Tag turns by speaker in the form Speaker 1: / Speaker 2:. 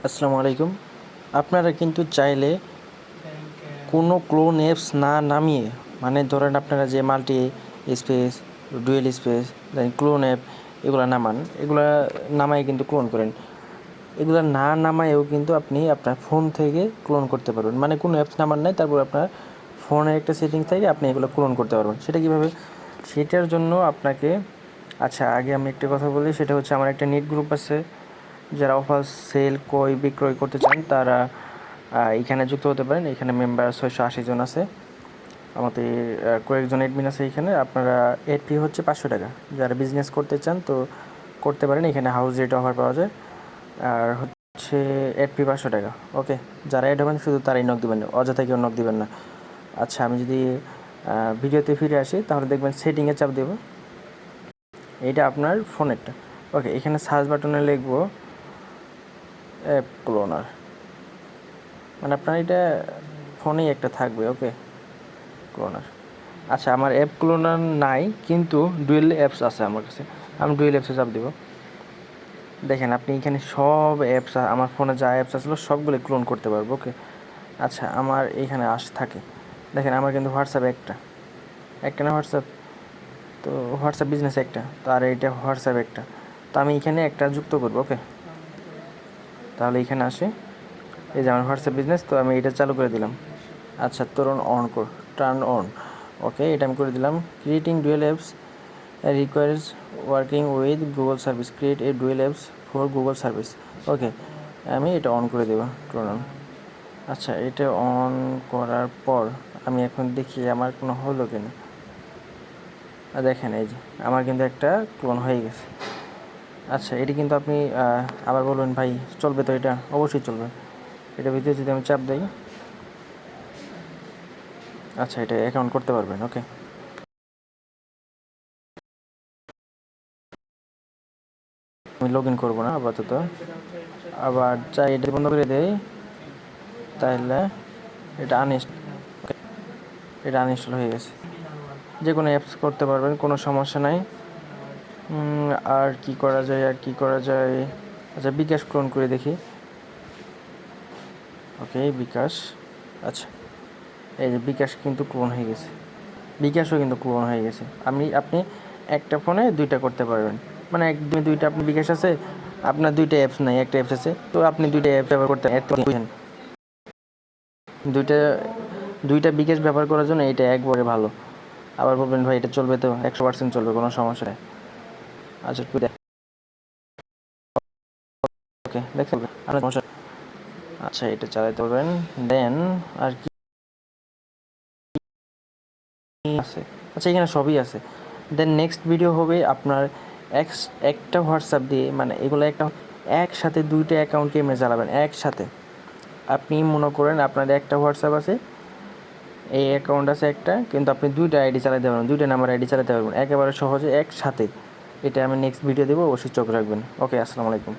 Speaker 1: আসসালামু আলাইকুম। আপনারা কিন্তু চাইলে কোনো ক্লোন অ্যাপস না নামিয়ে, মানে ধরেন আপনারা যে মাল্টি স্পেস, ডুয়েল স্পেস, দেন ক্লোন অ্যাপ এগুলো নামান, এগুলা নামায় কিন্তু ক্লোন করেন। এগুলো না নামায়েও কিন্তু আপনি আপনার ফোন থেকে ক্লোন করতে পারবেন। মানে কোনো অ্যাপস নামান নাই, তারপর আপনার ফোনের একটা সেটিংস থেকে আপনি এগুলো ক্লোন করতে পারবেন। সেটা কীভাবে? সেটার জন্য আপনাকে আগে আমি একটা কথা বলি, সেটা হচ্ছে আমার একটা নেট গ্রুপ আছে। যারা অফার সেল ক্রয় বিক্রয় করতে চান তারা এখানে যুক্ত হতে পারেন। এখানে মেম্বার 680 জন আছে, আমাদের কয়েকজন অ্যাডমিন আছে এখানে। আপনারা এড ফি হচ্ছে 500 টাকা। যারা বিজনেস করতে চান তো করতে পারেন, এখানে হাউস রেট অফার পাওয়া যায়। আর হচ্ছে এড ফি 500 টাকা। ওকে, যারা অ্যাড হবেন শুধু তারাই নক দেবেন, অযথা কেউ নক দেবেন না। আমি যদি ভিডিওতে ফিরে আসি, তাহলে দেখবেন সেটিংয়ে চাপ দেব। এইটা আপনার ফোনেরটা। ওকে, এখানে সার্চ বাটনে লিখব অ্যাপ ক্লোনার, মানে আপনার এটা ফোনেই একটা থাকবে। ওকে, ক্লোনার। আমার অ্যাপ ক্লোনার নাই, কিন্তু ডুয়েল অ্যাপস আছে আমার কাছে। আমি ডুয়েল অ্যাপসে চাপ দেবো। দেখেন আপনি এখানে সব অ্যাপস, আমার ফোনে যা অ্যাপস আসলো সবগুলো ক্লোন করতে পারবো। ওকে, আমার এইখানে থাকে। দেখেন আমার কিন্তু হোয়াটসঅ্যাপ একটা না হোয়াটসঅ্যাপ, তো হোয়াটসঅ্যাপ বিজনেস একটা, তো আর এইটা হোয়াটসঅ্যাপ একটা, তো আমি এখানে একটা যুক্ত করবো। ওকে, তাহলে এখানে আসে এই যে আমার হোয়াটসঅ্যাপ বিজনেস, তো আমি এটা চালু করে দিলাম। Turn on. ওকে, এটা আমি করে দিলাম। Creating dual apps requires working with Google service, create a dual apps for Google service. Okay, আমি এটা অন করে দেবো, টার্ন অন। এটা অন করার পর আমি এখন দেখি আমার কোনো হলো কিনা। দেখেন এই যে আমার কিন্তু একটা ক্লোন হয়ে গেছে। এটি কিন্তু আপনি আবার বলবেন ভাই চলবে তো? এটা অবশ্যই চলবে। এটা ভিতরে যদি আমি চাপ দিই, এটা অ্যাকাউন্ট করতে পারবেন। ওকে, আমি লগ ইন করবো না আপাতত। আবার চাই এটা বন্ধ করে দেই, তাহলে এটা আনইনস্টল হয়ে গেছে। যে কোনো অ্যাপস করতে পারবেন, কোনো সমস্যা নাই। আর কি করা যায়? বিকাশ ক্লোন করে দেখি। ওকে, বিকাশ। এই যে বিকাশ কিন্তু ক্লোন হয়ে গেছে, বিকাশও কিন্তু ক্লোন হয়ে গেছে। আপনি একটা ফোনে দুইটা করতে পারবেন, মানে একদম দুইটা। আপনি বিকাশ আছে, আপনার দুইটা অ্যাপস নাই, একটা অ্যাপস আছে, তো আপনি দুইটা অ্যাপ ব্যবহার করতে বুঝেন। দুইটা বিকাশ ব্যবহার করার জন্য এটা একবারে ভালো। আবার বলবেন ভাই এটা চলবে তো? 100% চলবে, কোনো সমস্যা নেই। ওকে, দেখতে হবে আপনার সমস্যা। এটা চালাতে পারবেন। দেন আর কি আছে? এখানে সবই আছে। দেন নেক্সট ভিডিও হবে আপনার একটা হোয়াটসঅ্যাপ দিয়ে, মানে এগুলো একসাথে দুইটা অ্যাকাউন্ট কেমনে চালাবেন একসাথে। আপনি মনে করেন আপনার একটা হোয়াটসঅ্যাপ আছে, এই অ্যাকাউন্ট আছে একটা, কিন্তু আপনি দুইটা আইডি চালাতে পারবেন, দুইটা নাম্বার আইডি চালাতে পারবেন একেবারে সহজে একসাথে। এটা আমি নেক্সট ভিডিও দেবো, অবশ্যই চোখ রাখবেন। ওকে, আসসালামু আলাইকুম।